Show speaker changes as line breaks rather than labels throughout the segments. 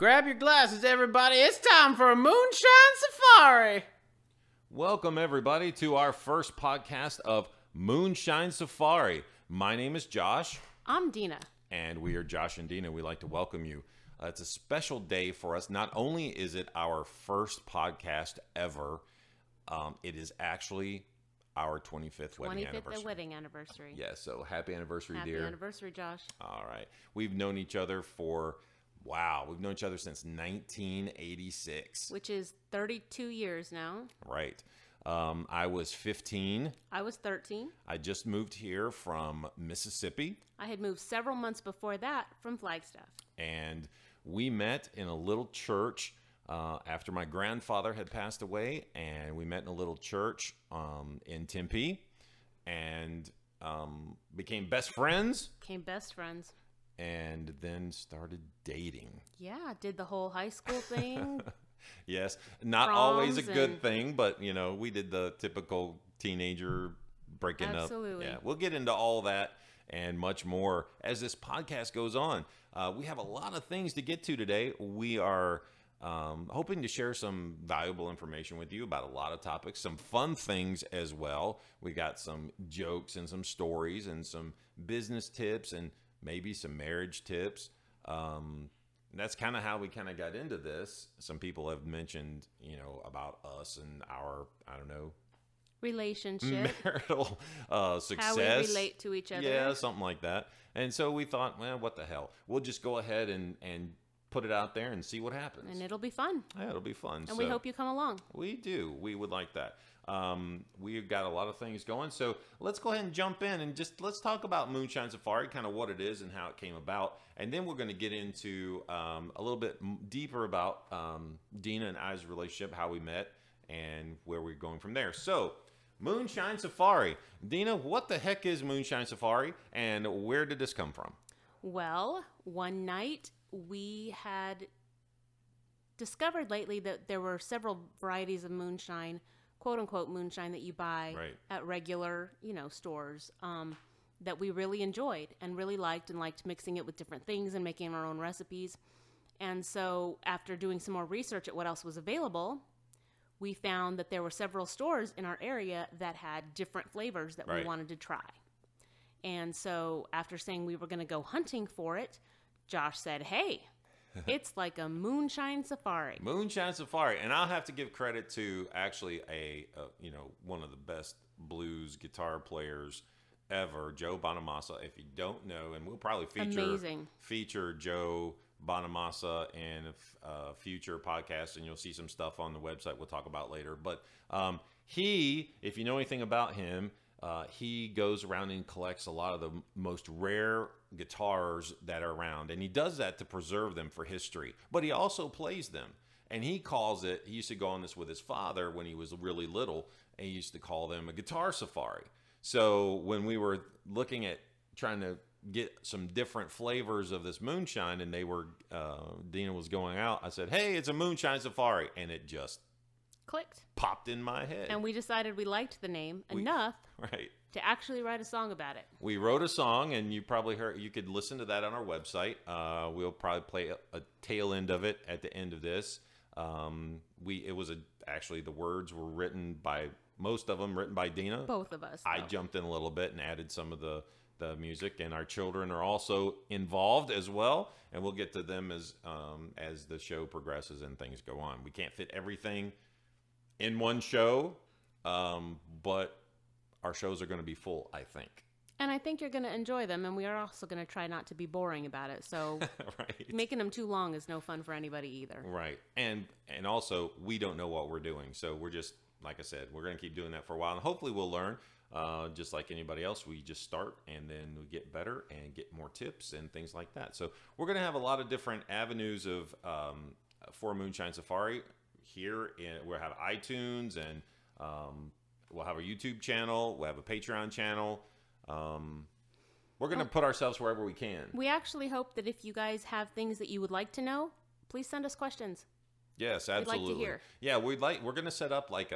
Grab your glasses, everybody. It's time for a Moonshine Safari.
Welcome, everybody, to our first podcast of Moonshine Safari. My name is Josh.
I'm Dina.
And we are Josh and Dina. We'd like to welcome you. It's a special day for us. Not only is it our first podcast ever, it is actually our 25th wedding anniversary.
25th wedding anniversary.
Yeah, so happy anniversary, dear.
Happy anniversary, Josh.
All right. We've known each other for, we've known each other since 1986.
Which is 32 years now.
Right. I was 15.
I was 13.
I just moved here from Mississippi.
I had moved several months before that from Flagstaff.
And we met in a little church after my grandfather had passed away. And we met in a little church in Tempe and became best friends. And then started dating.
Yeah, did the whole high school thing.
Yes, not always a good thing, but, you know, we did the typical teenager breaking up.
Absolutely.
Yeah, we'll get into all that and much more as this podcast goes on. We have a lot of things to get to today. We are hoping to share some valuable information with you about a lot of topics, some fun things as well. We got some jokes and some stories and some business tips and maybe some marriage tips. That's kind of how we kind of got into this. Some people have mentioned, you know, about us and our, I don't know,
relationship,
marital success.
How we relate to each other.
Yeah, something like that. And so we thought, well, what the hell? We'll just go ahead and put it out there and see what happens.
And it'll be fun.
Yeah, it'll be fun.
And we hope you come along.
We do. We would like that. We've got a lot of things going. So let's go ahead and jump in and just let's talk about Moonshine Safari, kind of what it is and how it came about. And then we're going to get into a little bit deeper about Dina and I's relationship, how we met, and where we're going from there. So Moonshine Safari. Dina, what the heck is Moonshine Safari and where did this come from?
Well, one night we had discovered lately that there were several varieties of moonshine, quote unquote moonshine, that you buy at regular, stores, that we really enjoyed and really liked mixing it with different things and making our own recipes. And so after doing some more research at what else was available, we found that there were several stores in our area that had different flavors that we wanted to try. And so after saying we were going to go hunting for it, Josh said, hey, it's like a moonshine safari.
Moonshine Safari. And I'll have to give credit to actually one of the best blues guitar players ever, Joe Bonamassa. If you don't know, and we'll probably feature Joe Bonamassa in a future podcast, and you'll see some stuff on the website we'll talk about later. But if you know anything about him, he goes around and collects a lot of the most rare guitars that are around. And he does that to preserve them for history. But he also plays them. And he used to go on this with his father when he was really little. And he used to call them a guitar safari. So when we were looking at trying to get some different flavors of this moonshine, and Dina was going out, I said, hey, it's a moonshine safari. And it just
clicked,
popped in my head,
and we decided we liked the name enough to actually write a song about it.
We wrote a song, and you could listen to that on our website. We'll probably play a tail end of it at the end of this. Actually the words were written by most of them written by Dina.
Both of us.
I jumped in a little bit and added some of the music, and our children are also involved as well, and we'll get to them as the show progresses and things go on. We can't fit everything in one show, but our shows are going to be full, I think.
And I think you're going to enjoy them, and we are also going to try not to be boring about it. So making them too long is no fun for anybody either.
Right. And also, we don't know what we're doing. So we're just, like I said, we're going to keep doing that for a while, and hopefully we'll learn. Just like anybody else, we just start, and then we get better and get more tips and things like that. So we're going to have a lot of different avenues for Moonshine Safari. We'll have iTunes, and we'll have a YouTube channel. We'll have a Patreon channel. We're going to put ourselves wherever we can.
We actually hope that if you guys have things that you would like to know, please send us questions.
Yes, absolutely.
We'd like to hear.
Yeah, we're going to set up like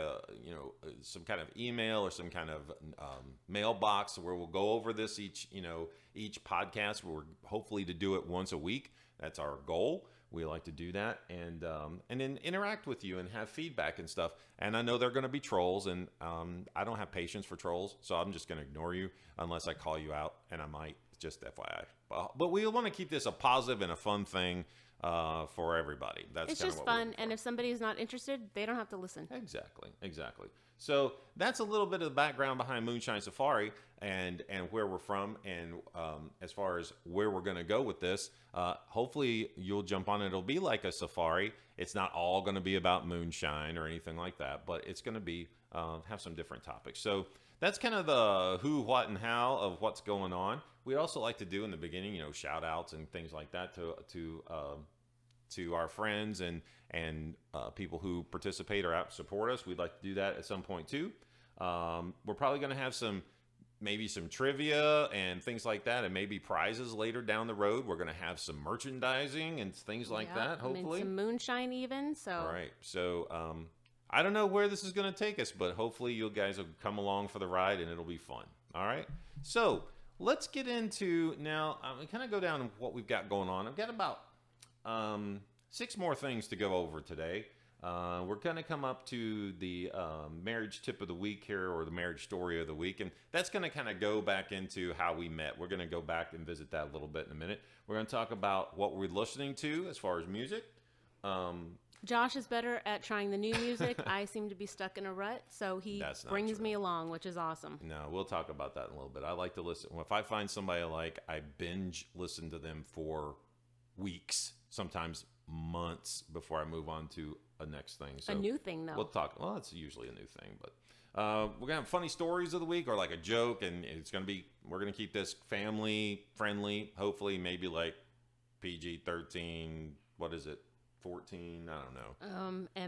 some kind of email or some kind of mailbox where we'll go over this each podcast. We're hopefully to do it once a week. That's our goal. We like to do that and then interact with you and have feedback and stuff. And I know they're going to be trolls, and I don't have patience for trolls, so I'm just going to ignore you unless I call you out, and I might, just FYI. But we want to keep this a positive and a fun thing for everybody.
It's just fun, and if somebody is not interested, they don't have to listen.
Exactly. So that's a little bit of the background behind Moonshine Safari and where we're from, and as far as where we're going to go with this. Hopefully you'll jump on it. It'll be like a safari. It's not all going to be about moonshine or anything like that, but it's going to be have some different topics. So that's kind of the who, what, and how of what's going on. We also like to do in the beginning, you know, shout outs and things like that to our friends and people who participate or support us. We'd like to do that at some point too. We're probably going to have maybe some trivia and things like that, and maybe prizes later down the road. We're going to have some merchandising and things like that, hopefully.
Some moonshine even. So.
All right. So I don't know where this is going to take us, but hopefully you guys will come along for the ride and it'll be fun. All right. So let's get into now. We kind of go down what we've got going on. I've got about 6 more things to go over today. We're going to come up to the marriage tip of the week here, or the marriage story of the week, and that's going to kind of go back into how we met. We're going to go back and visit that a little bit in a minute. We're going to talk about what we're listening to as far as music.
Josh is better at trying the new music. I seem to be stuck in a rut, so he brings me along, which is awesome.
No, we'll talk about that in a little bit. I like to listen. If I find somebody I like, I binge listen to them for weeks, sometimes months, before I move on to a next thing. So
a new thing, though.
We'll talk. Well, it's usually a new thing, but we're gonna have funny stories of the week, or like a joke, and we're gonna keep this family friendly. Hopefully, maybe like PG-13. What is it? 14? I don't know.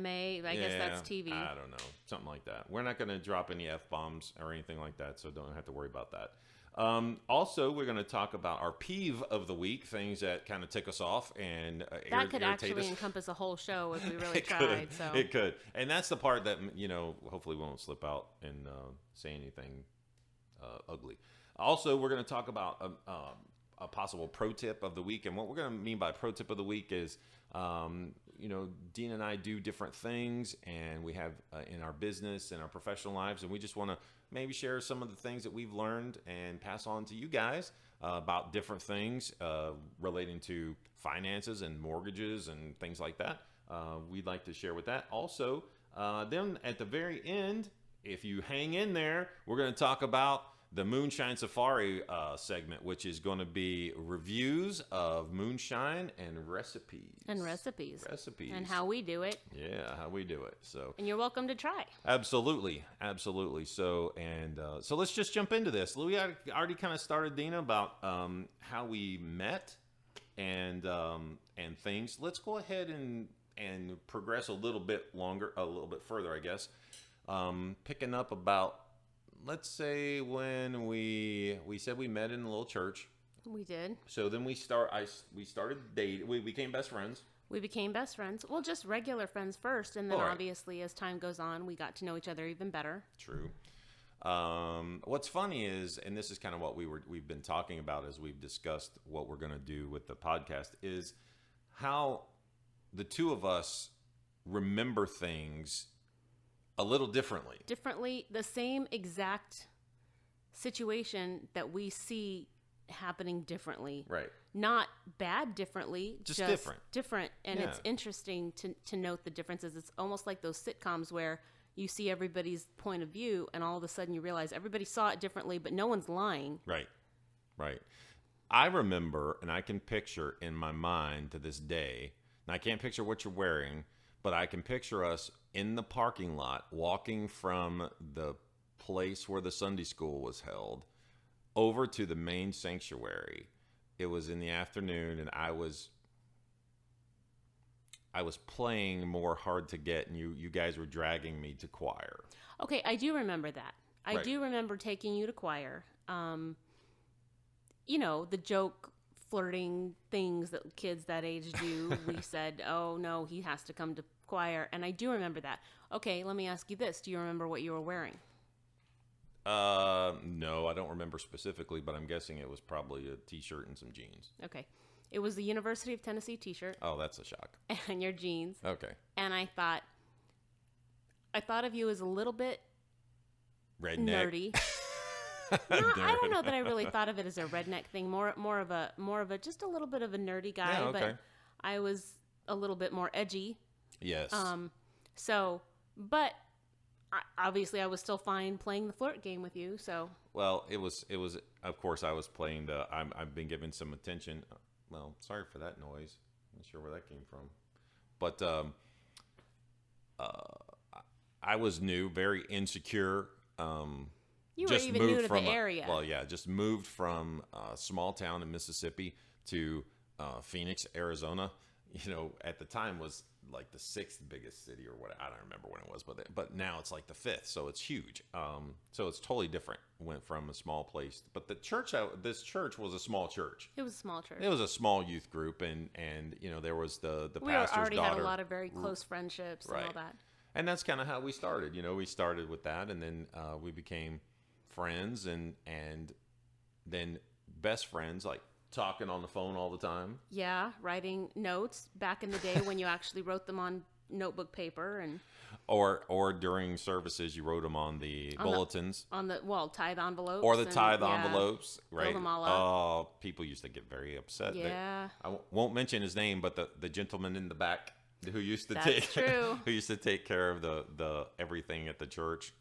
MA. I guess that's TV.
I don't know. Something like that. We're not gonna drop any F-bombs or anything like that, so don't have to worry about that. Also, we're going to talk about our peeve of the week, things that kind of tick us off and
that could actually encompass a whole show if we really tried. So
it could, and that's the part that, you know, hopefully we won't slip out and say anything ugly. Also, we're going to talk about a possible pro tip of the week, and what we're going to mean by pro tip of the week is, you know, Dean and I do different things, and we have in our business and our professional lives, and we just want to maybe share some of the things that we've learned and pass on to you guys about different things relating to finances and mortgages and things like that. We'd like to share with that. Also, then at the very end, if you hang in there, we're going to talk about the Moonshine Safari segment, which is going to be reviews of moonshine and recipes. And how we do it. Yeah, how we do it. So. And
you're welcome to try.
Absolutely. So, so let's just jump into this. We already kind of started, Dina, about how we met and things. Let's go ahead and progress a little bit further, I guess. Picking up about, let's say when we said we met in a little church.
We did.
So then we started dating. We became best friends.
Well, just regular friends first, and then obviously as time goes on, we got to know each other even better.
True. What's funny is, and this is kind of what we've been talking about as we've discussed what we're going to do with the podcast, is how the two of us remember things a little differently.
The same exact situation that we see happening differently.
Right.
Not bad differently,
just
different. And it's interesting to note the differences. It's almost like those sitcoms where you see everybody's point of view and all of a sudden you realize everybody saw it differently, but no one's lying.
Right. I remember, and I can picture in my mind to this day, and I can't picture what you're wearing, but I can picture us in the parking lot walking from the place where the Sunday school was held over to the main sanctuary. It was in the afternoon, and I was playing more hard to get, and you guys were dragging me to choir.
Okay, I do remember that. I do remember taking you to choir. You know, the joke flirting things that kids that age do. We said, oh no, he has to come to choir, and I do remember that. Okay, let me ask you this. Do you remember what you were wearing?
No, I don't remember specifically, but I'm guessing it was probably a t-shirt and some jeans.
Okay. It was the University of Tennessee t-shirt.
Oh, that's a shock.
And your jeans.
Okay.
And I thought of you as a little bit
redneck.
Nerdy. No, I don't know that I really thought of it as a redneck thing. More of a just a little bit of a nerdy guy.
Yeah, okay.
But I was a little bit more edgy.
Yes.
But obviously I was still fine playing the flirt game with you. So.
Well, it was. Of course, I was playing the. I've been given some attention. Well, sorry for that noise. Not sure where that came from, but I was new, very insecure.
You were even new to the area.
Well, yeah, just moved from a small town in Mississippi to Phoenix, Arizona. You know, at the time was like the 6th biggest city or what. I don't remember when it was, but now it's like the 5th, so it's huge. So it's totally different. Went from a small place, but the church. This church was a small church.
It was a small church.
It was a small youth group, and you know there was the
we
pastor's
already
daughter.
Had a lot of very close friendships and all that.
And that's kind of how we started. You know, we started with that, and then we became friends, and then best friends, like talking on the phone all the time.
Yeah, writing notes back in the day when you actually wrote them on notebook paper, and
or during services you wrote them on the bulletins,
on the tithe envelopes,
or the tithe envelopes, right?
Filled them all up.
Oh, people used to get very upset.
Yeah,
I won't mention his name, but the gentleman in the back who used to who used to take care of the everything at the church.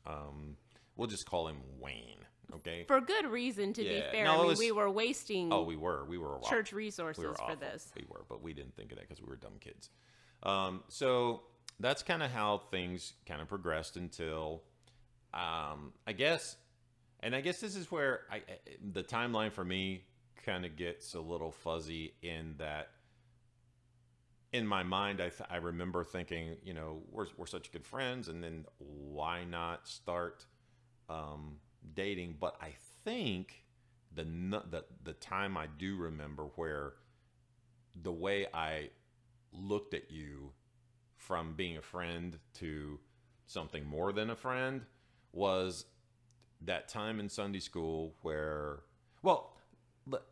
We'll just call him Wayne. Okay.
For good reason, to be fair.
No,
we were wasting.
Oh, we were
church resources for this.
We were, but we didn't think of that because we were dumb kids. So that's kind of how things kind of progressed until, I guess this is where the timeline for me kind of gets a little fuzzy in that. In my mind, I remember thinking, you know, we're such good friends, and then why not start dating? But I think the time I do remember where the way I looked at you from being a friend to something more than a friend was that time in Sunday school where, well,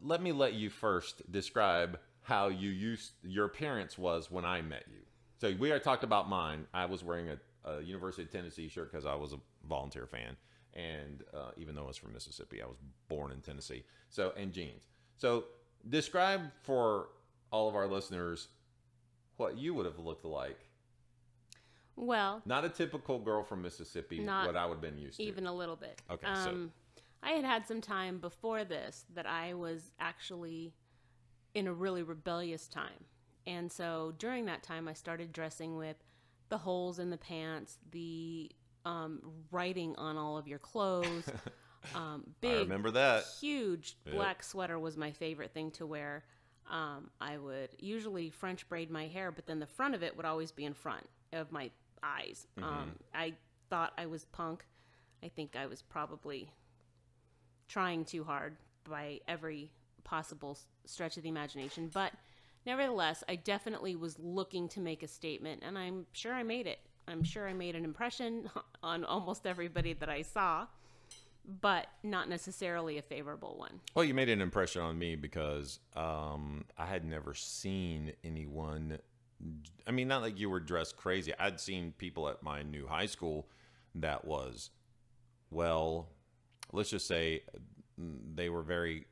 let me let you first describe how your appearance was when I met you. So we already talked about mine. I was wearing a University of Tennessee shirt because I was a volunteer fan. And even though I was from Mississippi, I was born in Tennessee. So, and jeans. So describe for all of our listeners what you would have looked like.
Well,
not a typical girl from Mississippi, what I would have been used to.
Even a little bit.
Okay, so.
I had some time before this that I was actually in a really rebellious time. And so during that time, I started dressing with the holes in the pants, the writing on all of your clothes. Big,
I remember that.
Huge black sweater was my favorite thing to wear. I would usually French braid my hair, but then the front of it would always be in front of my eyes. I thought I was punk. I think I was probably trying too hard by every possible stretch of the imagination. But nevertheless, I definitely was looking to make a statement, and I'm sure I made it. I'm sure I made an impression on almost everybody that I saw, but not necessarily a favorable one.
Well, you made an impression on me because I had never seen anyone. I mean, not like you were dressed crazy. I'd seen people at my new high school that was, well, let's just say they were very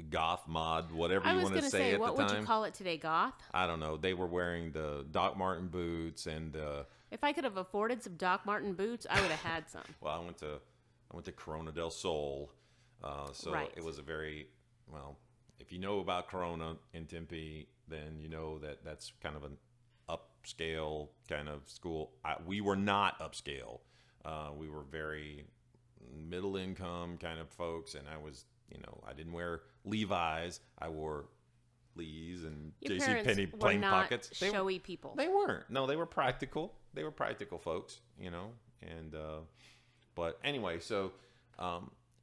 goth mod, whatever you want to say at the time.
What would you call it today, goth?
I don't know. They were wearing the Doc Marten boots and.
If I could have afforded some Doc Marten boots, I would have had some.
Well, I went to Corona del Sol, so
right.
It was a very well. If you know about Corona in Tempe, then you know that that's kind of an upscale kind of school. We were not upscale. We were very middle income kind of folks, and I was, you know, I didn't wear Levi's. I wore Lee's and JCPenney plain pockets.
Showy people.
They weren't. No, they were practical. They were practical folks, you know. And but anyway, so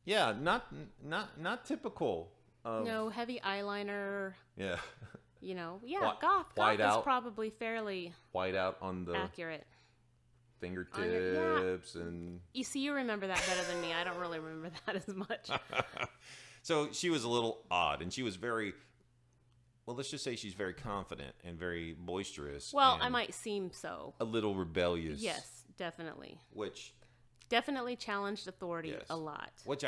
yeah, not typical.
No heavy eyeliner.
Yeah.
You know, yeah, goth is probably fairly
white out on the
accurate
fingertips and.
You see, you remember that better than me. I don't really remember that as much.
So she was a little odd, and she was very well, let's just say she's very confident and very boisterous.
Well, I might seem so.
A little rebellious.
Yes, definitely.
Which
definitely challenged authority a lot.
Which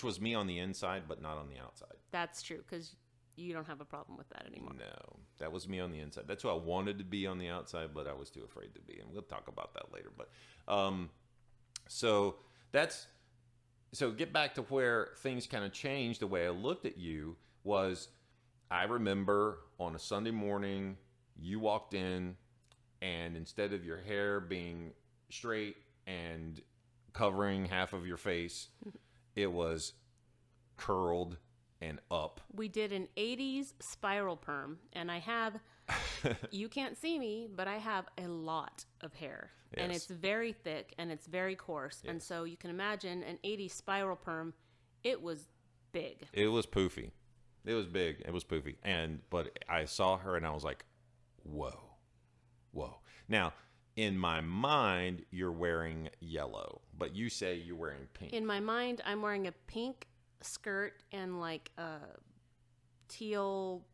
was me on the inside, but not on the outside. That's
true, because you don't have a problem with that anymore.
No, that was me on the inside. That's who I wanted to be on the outside, but I was too afraid to be. And we'll talk about that later. But so get back to where things kind of changed. The way I looked at you was, I remember on a Sunday morning, you walked in, and instead of your hair being straight and covering half of your face, it was curled and up.
We did an 80s spiral perm, and I have, you can't see me, but I have a lot of hair. Yes. And it's very thick and it's very coarse. Yes. And so you can imagine an 80s spiral perm, it was big.
It was poofy. It was big. It was poofy. But I saw her and I was like, whoa. Now, in my mind, you're wearing yellow, but you say you're wearing pink.
In my mind, I'm wearing a pink skirt and like a teal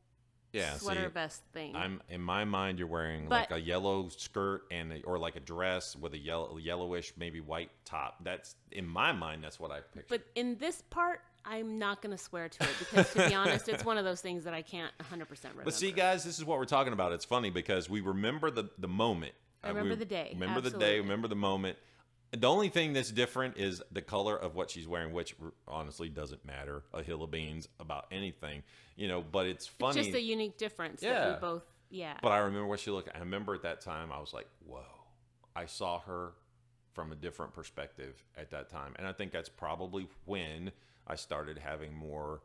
sweater vest thing.
In my mind, you're wearing like a yellow skirt or like a dress with a yellowish, maybe white top. That's in my mind. That's what I pictured.
But in this part, I'm not going to swear to it because, to be honest, it's one of those things that I can't 100% remember.
But see, guys, this is what we're talking about. It's funny because we remember the moment.
I remember the day.
Remember the day. Remember the moment. The only thing that's different is the color of what she's wearing, which honestly doesn't matter a hill of beans about anything, but it's funny.
It's just a unique difference that we both,
But I remember what she looked I remember at that time, I was like, whoa. I saw her from a different perspective at that time. And I think that's probably when I started having more,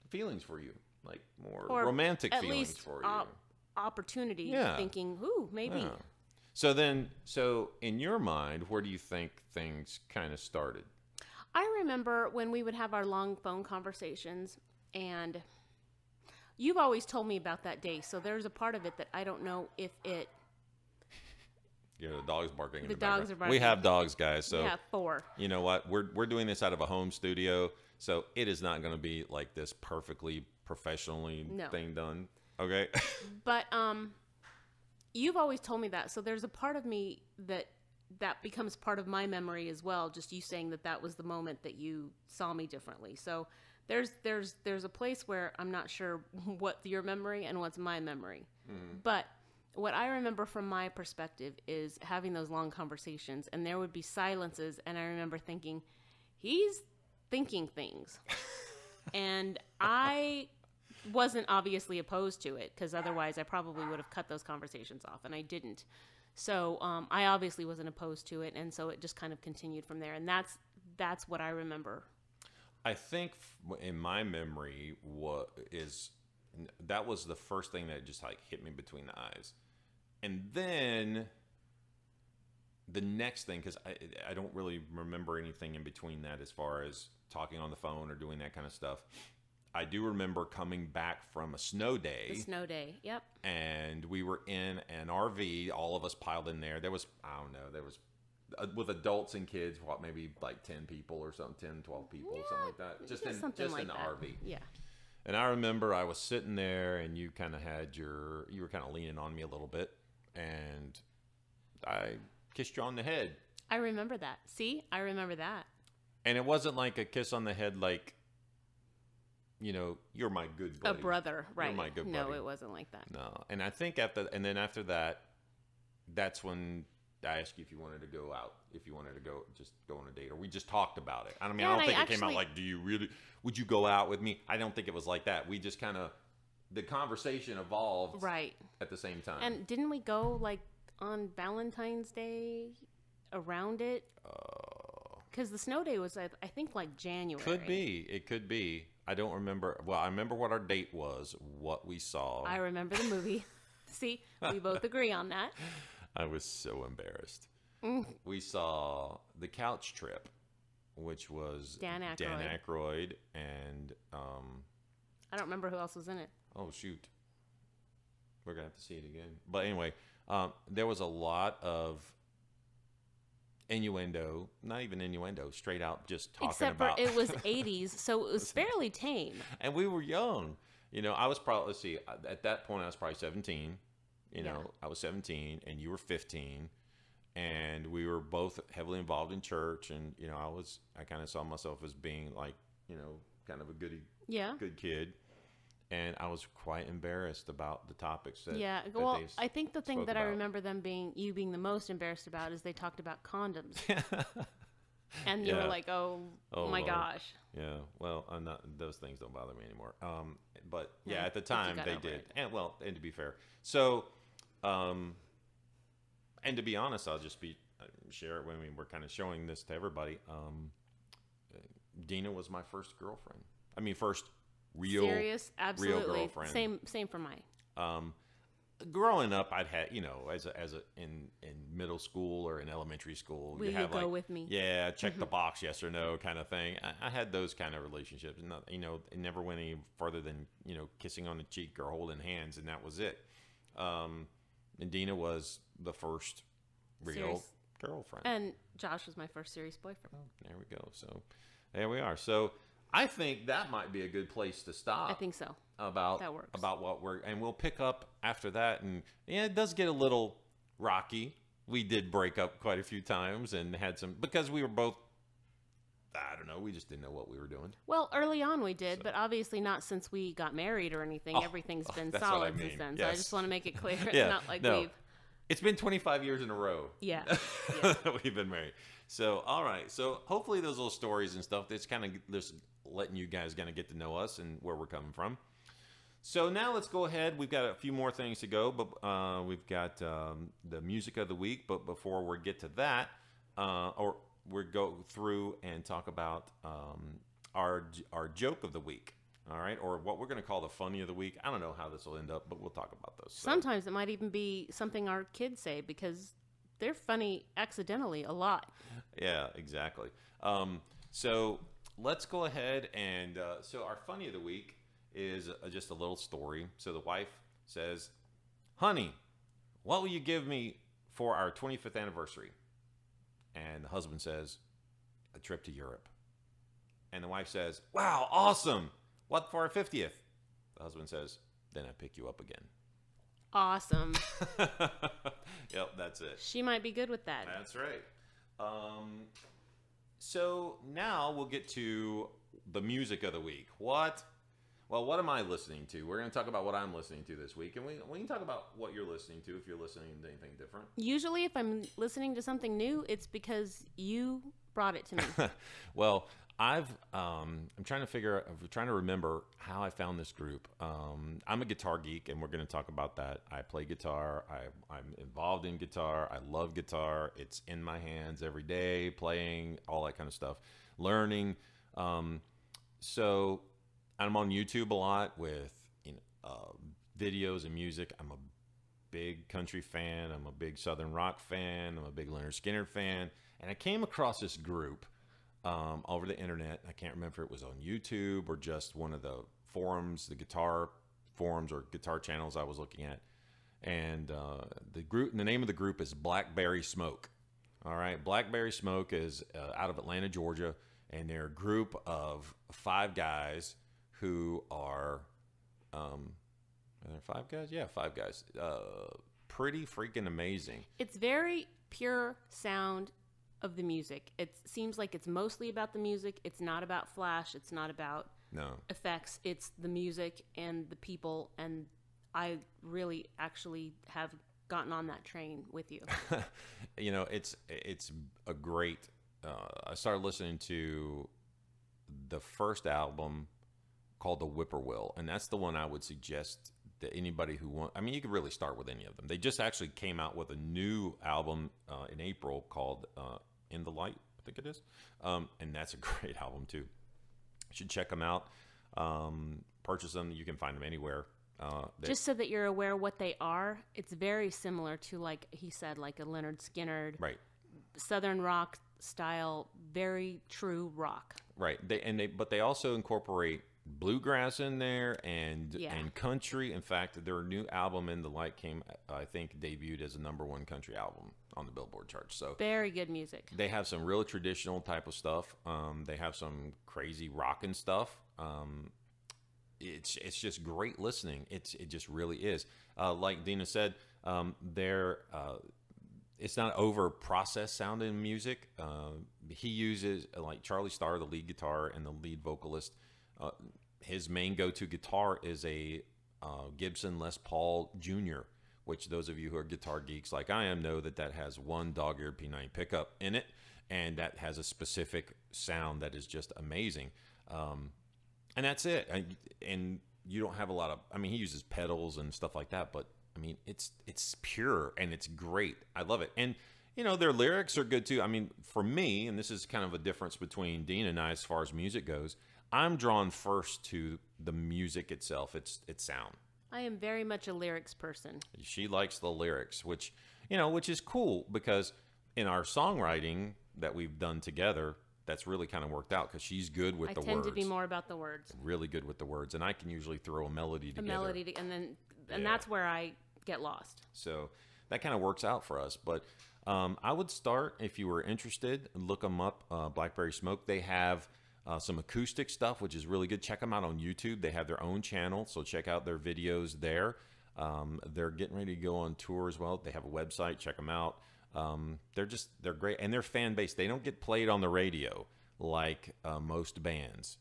feelings for you, like more romantic feelings for you.
Opportunity, thinking, ooh, maybe.
Yeah. So in your mind, where do you think things kind of started?
I remember when we would have our long phone conversations, and you've always told me about that day. So there's a part of it that I don't know if it.
Yeah, the dog's barking.
The dogs are barking.
We have dogs, guys. So
we have 4.
You know what? We're doing this out of a home studio, so it is not going to be like this perfectly professionally thing done. Okay.
But you've always told me that. So there's a part of me that becomes part of my memory as well. Just you saying that was the moment that you saw me differently. So there's a place where I'm not sure what's your memory and what's my memory. Mm-hmm. But what I remember from my perspective is having those long conversations, and there would be silences, and I remember thinking, he's thinking things. And I wasn't obviously opposed to it, because otherwise I probably would have cut those conversations off, and I didn't. So I obviously wasn't opposed to it, and so it just kind of continued from there. And that's what I remember.
I think in my memory that was the first thing that just like hit me between the eyes. And then the next thing, because I don't really remember anything in between that as far as talking on the phone or doing that kind of stuff. I do remember coming back from a snow day.
The snow day, yep.
And we were in an RV, all of us piled in there. There was, with adults and kids, maybe like 10 people or something, 10, 12 people, something like that. Just in the RV.
Yeah.
And I remember I was sitting there, and you kind of you were kind of leaning on me a little bit, and I kissed you on the head.
I remember that. See, I remember that.
And it wasn't like a kiss on the head, like, you're my good buddy.
A brother, right?
You're my good buddy.
No, it wasn't like that.
No, and I think after that, that's when I asked you if you wanted to go out, if you wanted to go on a date, or we just talked about it. I mean, I don't think it came out like, would you go out with me? I don't think it was like that. We just kind of, the conversation evolved
right
at the same time.
And didn't we go like on Valentine's Day around it? Because the snow day was, I think, like January.
It could be. I don't remember. Well, I remember what our date was, what we saw.
I remember the movie. See, we both agree on that.
I was so embarrassed. We saw The Couch Trip, which was
Dan
Aykroyd and
I don't remember who else was in it.
Oh shoot, we're gonna have to see it again. But anyway, there was a lot of. innuendo, not even innuendo, straight out just talking
Except
about.
for it was 80s, so it was fairly tame.
And we were young. You know, I was probably, let's see, at that point I was probably 17. You know, I was 17 and you were 15. And we were both heavily involved in church. And, you know, I kind of saw myself as being like, you know, kind of a good kid. And I was quite embarrassed about the topics that.
Yeah,
that
well, I think the thing that
about.
I remember you being the most embarrassed about is they talked about condoms. And you were like, oh my
Lord.
Gosh.
Yeah, well, those things don't bother me anymore. But yeah, at the time they did. And well, and to be fair. So, and to be honest, I'll just share it when we're kind of showing this to everybody. Dina was my first girlfriend. I mean, first real
absolutely
real girlfriend.
Same for mine.
Growing up, I'd had, you know, in middle school or in elementary school,
Will you go with me?
Yeah, check the box, yes or no, kind of thing. I had those kind of relationships. Not, you know, it never went any further than, you know, kissing on the cheek or holding hands, and that was it. And Dina was the first real girlfriend,
and Josh was my first serious boyfriend.
Oh, there we go. So there we are. So I think that might be a good place to stop.
I think so.
That works. About what and we'll pick up after that. And yeah, it does get a little rocky. We did break up quite a few times and had some, because we were both, I don't know, we just didn't know what we were doing.
Well, early on we did, but obviously not since we got married or anything. Everything's been solid since then. So I just want to make it clear. It's not like
It's been 25 years in a row.
Yeah.
We've been married. So, all right. So hopefully those little stories and stuff, it's kind of just letting you guys kind of get to know us and where we're coming from. So now let's go ahead. We've got a few more things to go, but we've got the music of the week. But before we get to that, we'll go through and talk about our joke of the week. All right, or what we're going to call the funny of the week. I don't know how this will end up, but we'll talk about those. So.
Sometimes it might even be something our kids say because they're funny accidentally a lot.
Yeah, exactly. So let's go ahead and so our funny of the week is just a little story. So the wife says, "Honey, what will you give me for our 25th anniversary?" And the husband says, "A trip to Europe." And the wife says, "Wow, awesome. What for our 50th?" The husband says, "Then I pick you up again."
Awesome.
Yep, that's it.
She might be good with that.
That's right. So now we'll get to the music of the week. What am I listening to? We're going to talk about what I'm listening to this week. And we can talk about what you're listening to if you're listening to anything different.
Usually if I'm listening to something new, it's because you brought it to me.
Well, I'm trying to remember how I found this group. I'm a guitar geek, and we're going to talk about that. I play guitar. I'm involved in guitar. I love guitar. It's in my hands every day, playing, all that kind of stuff, learning. So I'm on YouTube a lot with videos and music. I'm a big country fan. I'm a big Southern rock fan. I'm a big Leonard Skinner fan. And I came across this group over the internet. I can't remember if it was on YouTube or just one of the forums, the guitar forums or guitar channels I was looking at. And the name of the group is Blackberry Smoke. All right, Blackberry Smoke is out of Atlanta, Georgia, and they're a group of 5 guys who are there 5 guys? Yeah, 5 guys. Pretty freaking amazing.
It's very pure sound of the music. It seems like it's mostly about the music. It's not about flash. It's not about effects. It's the music and the people. And I really actually have gotten on that train with you.
You know, it's a great. I started listening to the first album called The Whippoorwill, and that's the one I would suggest that anybody who wants. I mean, you could really start with any of them. They just actually came out with a new album in April called In the Light, I think it is, and that's a great album too. You should check them out. Purchase them. You can find them anywhere.
Just so that you're aware what they are, it's very similar to, like he said, like a Leonard Skinner,
right?
Southern rock style, very true rock.
Right. But they also incorporate bluegrass in there and country. In fact, their new album In the Light I think debuted as a #1 country album. on the Billboard charts. So
very good music.
They have some real traditional type of stuff. They have some crazy rockin' stuff. It's just great listening. It just really is. Like Dina said, it's not over processed sounding music. He uses, like Charlie Starr, the lead guitar and the lead vocalist. His main go-to guitar is a Gibson Les Paul Jr., which those of you who are guitar geeks like I am know that has one dog-eared P90 pickup in it, and that has a specific sound that is just amazing. And that's it. And you don't have a lot of, I mean, he uses pedals and stuff like that, but I mean, it's pure and it's great. I love it. And, you know, their lyrics are good too. I mean, for me, and this is kind of a difference between Dean and I as far as music goes, I'm drawn first to the music itself, its sound.
I am very much a lyrics person.
She likes the lyrics, which is cool because in our songwriting that we've done together, that's really kind of worked out because she's good with the words. I tend
to be more about the words.
Really good with the words, and I can usually throw a melody together.
And that's where I get lost.
So that kind of works out for us. But I would start, if you were interested, look them up, Blackberry Smoke. They have some acoustic stuff, which is really good. Check them out on YouTube. They have their own channel, so check out their videos there. They're getting ready to go on tour as well. They have a website. Check them out. They're great, and their fan base, they don't get played on the radio like most bands.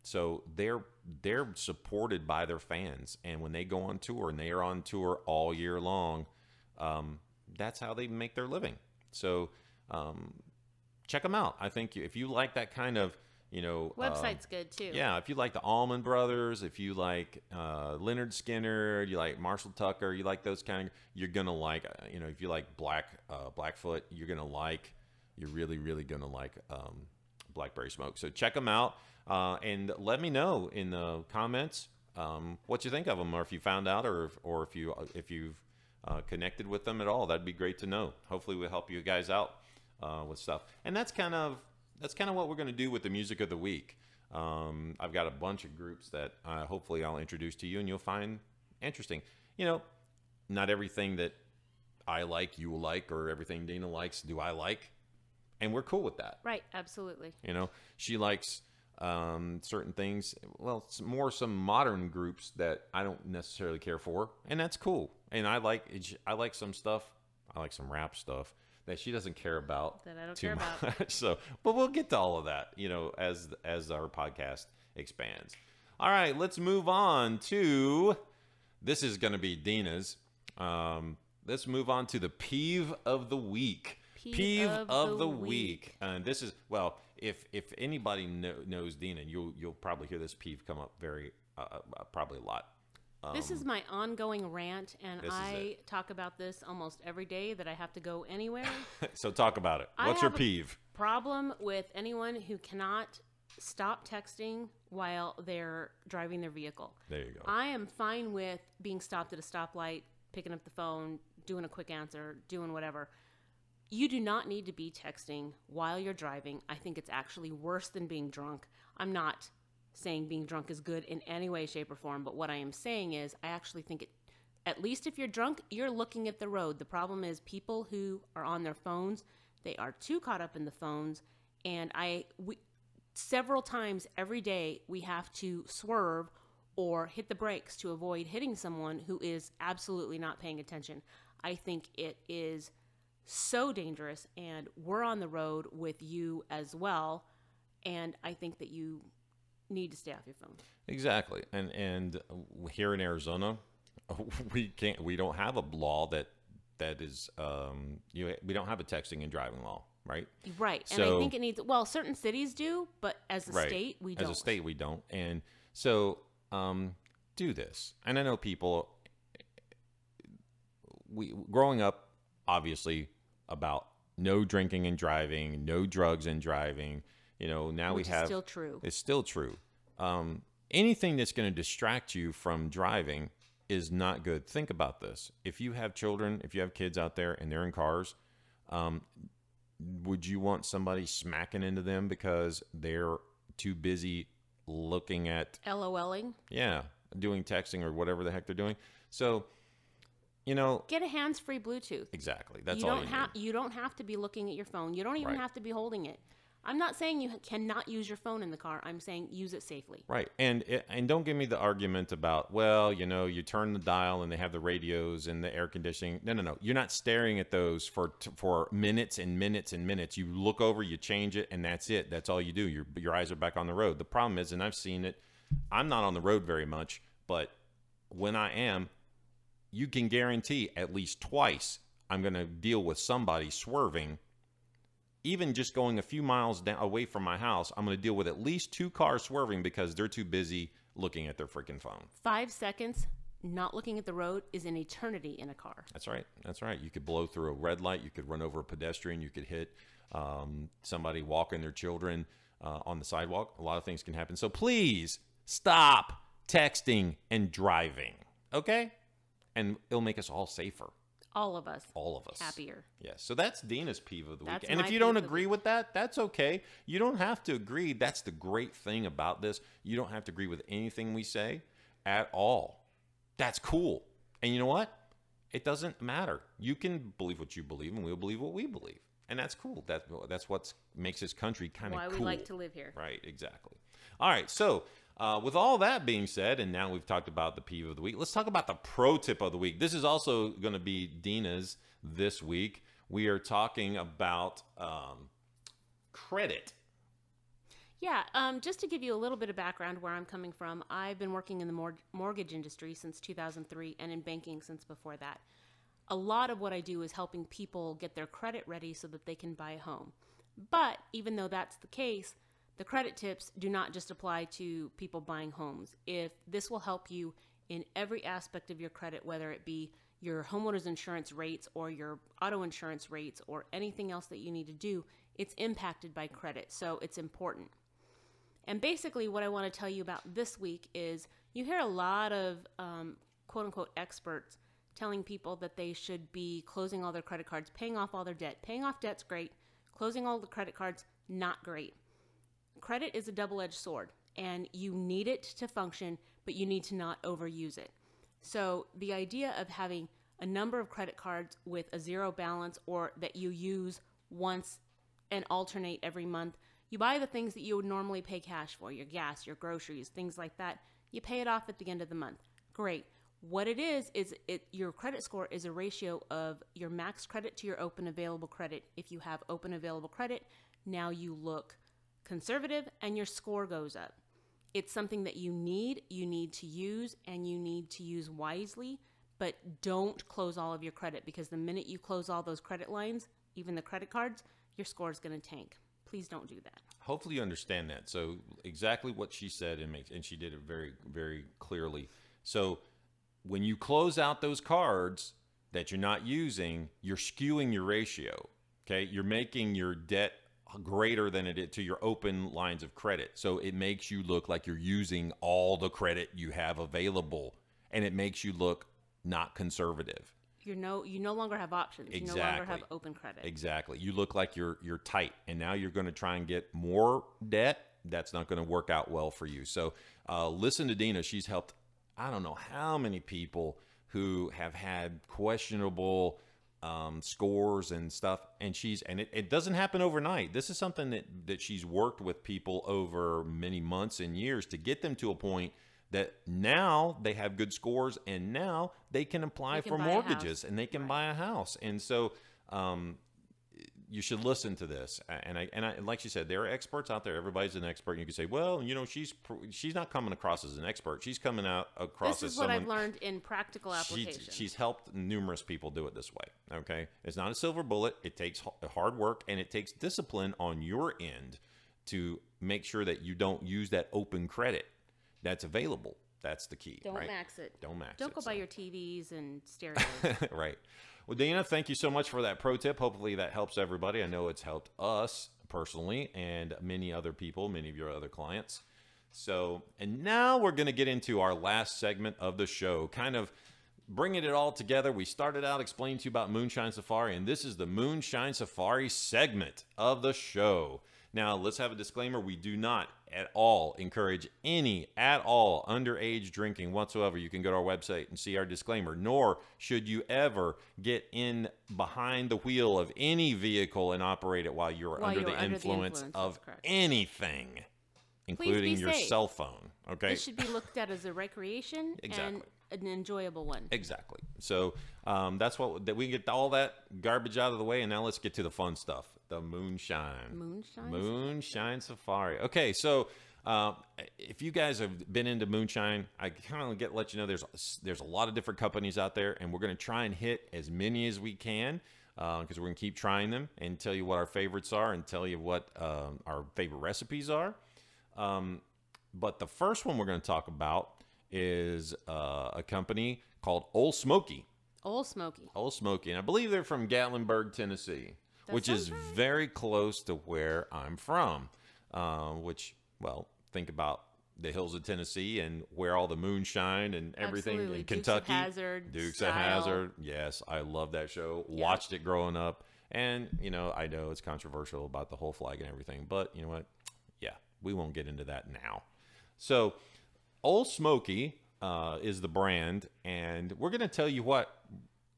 So they're supported by their fans, and when they go on tour, and they are on tour all year long, that's how they make their living. So check them out. I think if you like that kind of,
website's good too.
Yeah, if you like the Allman Brothers, if you like Leonard Skinner, you like Marshall Tucker, you like those kind of, you're gonna like, if you like Blackfoot, you're really, really gonna like Blackberry Smoke. So check them out, and let me know in the comments what you think of them, or if you found out, or if you've connected with them at all. That'd be great to know. Hopefully, we'll help you guys out with stuff, and that's kind of what we're going to do with the music of the week. I've got a bunch of groups that hopefully I'll introduce to you and you'll find interesting. Not everything that I like, you will like, or everything Dina likes, do I like. And we're cool with that.
Right, absolutely.
She likes certain things, well, some modern groups that I don't necessarily care for, and that's cool. And I like some stuff, I like some rap stuff that she doesn't care about
that I don't care about.
So, but we'll get to all of that, as our podcast expands. All right, let's move on to, this is going to be Dina's. Let's move on to the peeve of the week. Peeve of the week. And this is, well, if anybody knows Dina, you'll probably hear this peeve come up probably a lot.
This is my ongoing rant, and I talk about this almost every day that I have to go anywhere.
So talk about it. What's your peeve?
Problem with anyone who cannot stop texting while they're driving their vehicle.
There you go.
I am fine with being stopped at a stoplight, picking up the phone, doing a quick answer, doing whatever. You do not need to be texting while you're driving. I think it's actually worse than being drunk. I'm not saying being drunk is good in any way, shape, or form, but what I am saying is I actually think at least if you're drunk, you're looking at the road. The problem is people who are on their phones, they are too caught up in the phones, and several times every day we have to swerve or hit the brakes to avoid hitting someone who is absolutely not paying attention. I think it is so dangerous, and we're on the road with you as well, and I think that you need to stay off your phone. Exactly.
And here in Arizona, we don't have a law that is we don't have a texting and driving law, right?
Right. And I think it needs, certain cities do, but as a state we don't.
As a state we don't. And so do this. And I know people, growing up, obviously, about no drinking and driving, no drugs and driving. Now
Which
we have.
It's still true.
It's still true. Anything that's going to distract you from driving is not good. Think about this. If you have children, if you have kids out there and they're in cars, would you want somebody smacking into them because they're too busy looking at
LOLing?
Yeah, doing texting or whatever the heck they're doing. So, you know,
get a hands-free Bluetooth.
Exactly. That's all you need.
You don't have to be looking at your phone. You don't even have to be holding it. I'm not saying you cannot use your phone in the car. I'm saying use it safely.
Right. And don't give me the argument about, well, you know, you turn the dial and they have the radios and the air conditioning. No. You're not staring at those for minutes and minutes and minutes. You look over, you change it, and that's it. That's all you do. Your eyes are back on the road. The problem is, and I've seen it, I'm not on the road very much, but when I am, you can guarantee at least twice I'm going to deal with somebody swerving. Even just going a few miles away from my house, I'm going to deal with at least 2 cars swerving because they're too busy looking at their freaking phone.
5 seconds not looking at the road is an eternity in a car.
That's right. That's right. You could blow through a red light. You could run over a pedestrian. You could hit somebody walking their children on the sidewalk. A lot of things can happen. So please stop texting and driving, okay? And it'll make us all safer.
All of us.
All of us.
Happier.
Yes. So that's Dina's peeve of the week.
That's
And if you don't agree with that, that's okay. You don't have to agree. That's the great thing about this. You don't have to agree with anything we say at all. That's cool. And you know what? It doesn't matter. You can believe what you believe, and we'll believe what we believe. And that's cool. That's what makes this country kind of cool.
Why we like to live here.
Right. Exactly. All right. So with all that being said, and now we've talked about the peeve of the week, let's talk about the pro tip of the week. This is also going to be Dina's this week. We are talking about credit.
Yeah, just to give you a little bit of background where I'm coming from, I've been working in the mortgage industry since 2003 and in banking since before that. A lot of what I do is helping people get their credit ready so that they can buy a home. But even though that's the case, the credit tips do not just apply to people buying homes. If this will help you in every aspect of your credit, whether it be your homeowner's insurance rates or your auto insurance rates or anything else that you need to do, it's impacted by credit, so it's important. And basically what I want to tell you about this week is you hear a lot of quote-unquote experts telling people that they should be closing all their credit cards, paying off all their debt. Paying off debt's great. Closing all the credit cards, not great. Credit is a double-edged sword, and you need it to function, but you need to not overuse it. So the idea of having a number of credit cards with a zero balance or that you use once and alternate every month, you buy the things that you would normally pay cash for, your gas, your groceries, things like that. You pay it off at the end of the month. Great. What it is your credit score is a ratio of your max credit to your open available credit. If you have open available credit, now you look conservative and your score goes up. It's something that you need to use, and you need to use wisely, but don't close all of your credit, because the minute you close all those credit lines, even the credit cards, your score is going to tank. Please don't do that.
Hopefully you understand that. So exactly what she said, and she did it very, very clearly. So when you close out those cards that you're not using, you're skewing your ratio, okay? You're making your debt greater than it is to your open lines of credit. So it makes you look like you're using all the credit you have available, and it makes you look not conservative.
You no longer have options.
Exactly.
You no longer have open credit.
Exactly. You look like you're tight, and now you're going to try and get more debt. That's not going to work out well for you. So listen to Dina. She's helped I don't know how many people who have had questionable scores and stuff, and it doesn't happen overnight. This is something that she's worked with people over many months and years to get them to a point that now they have good scores, and now they can apply for mortgages and they can buy a house. And so you should listen to this. And like she said, there are experts out there. Everybody's an expert. And you can say, well, you know, she's not coming across as an expert. She's coming out across as someone.
This is what I've learned in practical application.
She's helped numerous people do it this way. Okay, it's not a silver bullet. It takes hard work, and it takes discipline on your end to make sure that you don't use that open credit that's available. That's the key.
Don't max it.
Don't max it.
Don't go buy your TVs and stereos.
Right. Well, Dana, thank you so much for that pro tip. Hopefully that helps everybody. I know it's helped us personally and many other people, many of your other clients. So, and now we're going to get into our last segment of the show, kind of bringing it all together. We started out explaining to you about Moonshine Safari, and this is the Moonshine Safari segment of the show. Now, let's have a disclaimer. We do not at all encourage any at all underage drinking whatsoever. You can go to our website and see our disclaimer. Nor should you ever get in behind the wheel of any vehicle and operate it while you're under the influence of anything, including your cell phone. Okay?
It should be looked at as a recreation and an enjoyable one.
Exactly. So that's what we get all that garbage out of the way, and now let's get to the fun stuff. The Moonshine Safari. Okay, so if you guys have been into moonshine, I kind of let you know there's a lot of different companies out there, and we're going to try and hit as many as we can because we're going to keep trying them and tell you what our favorites are and tell you what our favorite recipes are. But the first one we're going to talk about is a company called Old Smoky.
Old Smoky.
And I believe they're from Gatlinburg, Tennessee. Which is very close to where I'm from, think about the hills of Tennessee and where all the moonshine and everything in Kentucky. Dukes of Hazzard. Yes, I love that show. Yeah. Watched it growing up. And, I know it's controversial about the whole flag and everything, but you know what? Yeah, we won't get into that now. So, Old Smoky is the brand, and we're going to tell you what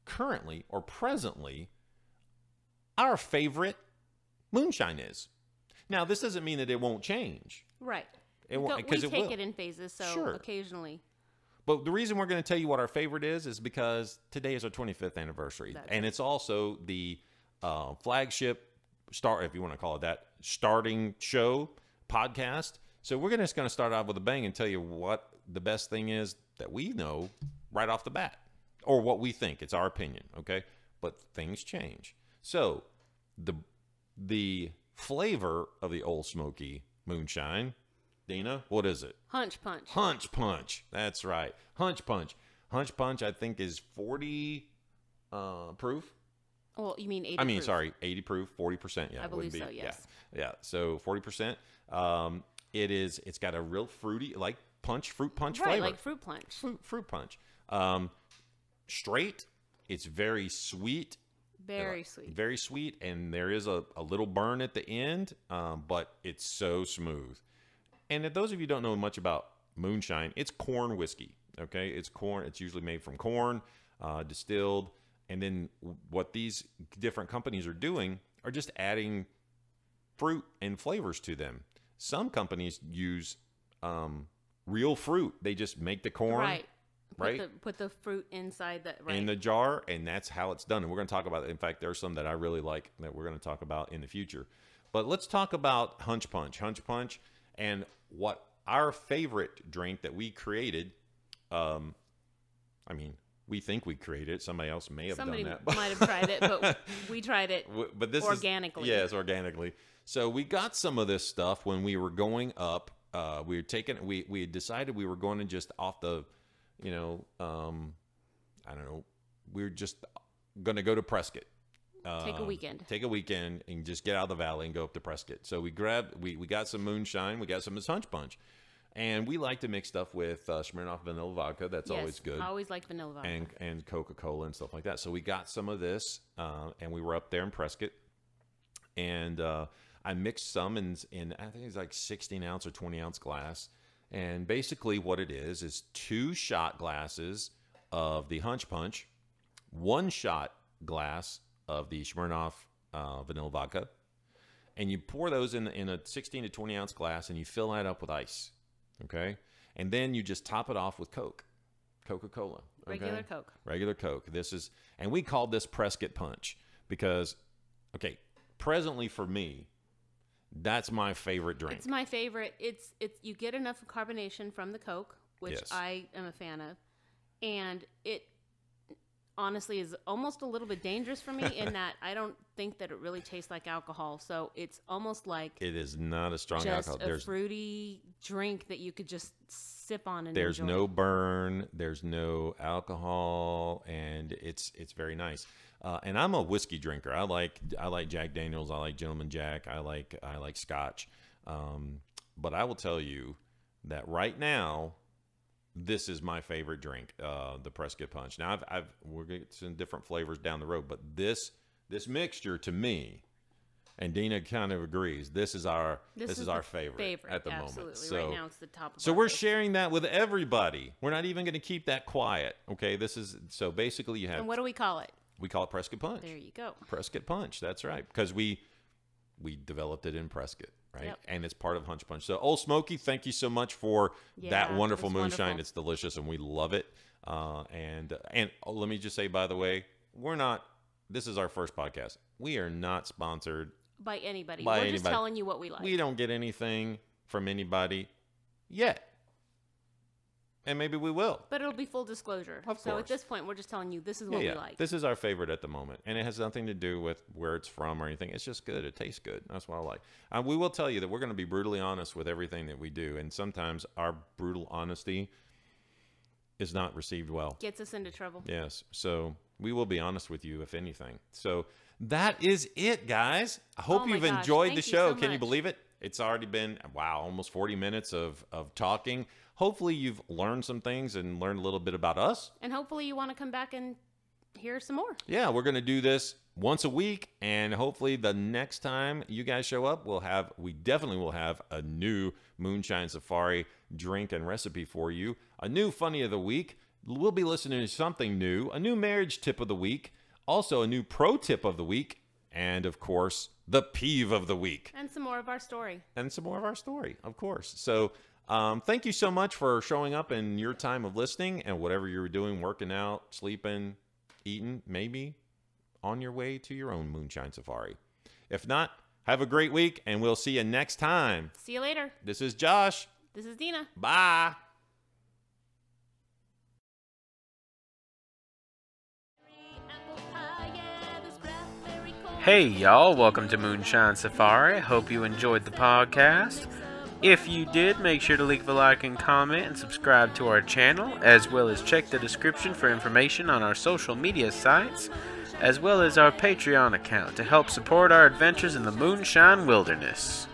currently or presently our favorite moonshine is. Now, this doesn't mean that it won't change.
Right.
It won't,
because we take it in phases, so occasionally.
But the reason we're going to tell you what our favorite is because today is our 25th anniversary. And it's also the flagship, if you want to call it that, starting show podcast. So we're just going to start off with a bang and tell you what the best thing is that we know right off the bat. Or what we think. It's our opinion, okay? But things change. So, the flavor of the Old Smoky Moonshine, Dina, what is it?
Hunch Punch.
Hunch Punch. That's right. Hunch Punch. Hunch Punch, I think, is 40 proof.
Well, you mean 80 proof.
Sorry, 80 proof, 40%. Yeah,
I believe so, yes.
Yeah, so 40%. It's got a real fruity, like fruit punch flavor.
Right, like fruit punch.
Fruit punch. Straight, it's very sweet.
Very sweet.
Very sweet, and there is a little burn at the end, but it's so smooth. And if those of you who don't know much about moonshine, it's corn whiskey, okay? It's corn. It's usually made from corn, distilled, and then what these different companies are doing are just adding fruit and flavors to them. Some companies use real fruit. They just make the corn. Right.
Put the fruit inside
in the jar, and that's how it's done. And we're going to talk about it. In fact, there's some that I really like that we're going to talk about in the future. But let's talk about Hunch Punch. Hunch Punch, and what our favorite drink that we created. We think we created it. Somebody else may have done that.
Somebody might have tried it, but we tried it organically.
Yes, organically. So we got some of this stuff when we were going up. We had decided we were going to just off the. I don't know. We're just going to go to Prescott.
Take a weekend
and just get out of the valley and go up to Prescott. So we got some moonshine. We got some Hunch Punch. And we like to mix stuff with Smirnoff vanilla vodka. That's always good.
I always like vanilla vodka.
And Coca-Cola and stuff like that. So we got some of this, and we were up there in Prescott. And I mixed some in I think it's like 16-ounce or 20-ounce glass. And basically what it is 2 shot glasses of the Hunch Punch, 1 shot glass of the Smirnoff vanilla vodka, and you pour those in a 16 to 20-ounce glass, and you fill that up with ice, okay? And then you just top it off with Coca-Cola. Okay? Regular Coke. And we called this Prescott Punch because, okay, presently for me, that's my favorite drink.
It's my favorite. It's you get enough carbonation from the Coke, which I am a fan of, and it honestly is almost a little bit dangerous for me in that I don't think that it really tastes like alcohol. So it's almost like
it is not a strong alcohol.
There's a fruity drink that you could just sip on and
there's
enjoy.
No burn, there's no alcohol, and it's very nice. And I'm a whiskey drinker. I like Jack Daniels. I like Gentleman Jack. I like Scotch. But I will tell you that right now, this is my favorite drink, the Prescott Punch. Now we'll get some different flavors down the road, but this mixture to me And Dina kind of agrees. This is our favorite at the moment. So
right now it's the top.
So we're sharing that with everybody. We're not even going to keep that quiet. Okay, so basically you have.
And what do we call it?
We call it Prescott Punch.
There you go.
Prescott Punch. That's right, because we developed it in Prescott, right? Yep. And it's part of Hunch Punch. So Old Smoky, thank you so much for that wonderful moonshine. Wonderful. It's delicious and we love it. And let me just say, by the way, this is our first podcast. We are not sponsored
by anybody. We're just telling you what we like.
We don't get anything from anybody yet. And maybe we will.
But it'll be full disclosure.
Of course.
So at this point, we're just telling you this is what we like.
This is our favorite at the moment. And it has nothing to do with where it's from or anything. It's just good. It tastes good. That's what I like. We will tell you that we're going to be brutally honest with everything that we do. And sometimes our brutal honesty is not received well.
Gets us into trouble.
Yes. So we will be honest with you, if anything. So that is it, guys. I hope you've enjoyed the show. Can you believe it? It's already been, almost 40 minutes of talking. Hopefully you've learned some things and learned a little bit about us.
And hopefully you want to come back and hear some more.
Yeah, we're going to do this once a week. And hopefully the next time you guys show up, we definitely will have a new Moonshine Safari drink and recipe for you. A new Funny of the Week. We'll be listening to something new. A new marriage tip of the week. Also, a new pro tip of the week. And, of course, the peeve of the week.
And some more of our story.
Of course. So, thank you so much for showing up in your time of listening and whatever you're doing, working out, sleeping, eating, maybe on your way to your own Moonshine Safari. If not, have a great week, and we'll see you next time.
See you later.
This is Josh.
This is Dina.
Bye.
Hey y'all, welcome to Moonshine Safari. Hope you enjoyed the podcast. If you did, make sure to leave a like and comment and subscribe to our channel, as well as check the description for information on our social media sites, as well as our Patreon account to help support our adventures in the Moonshine Wilderness.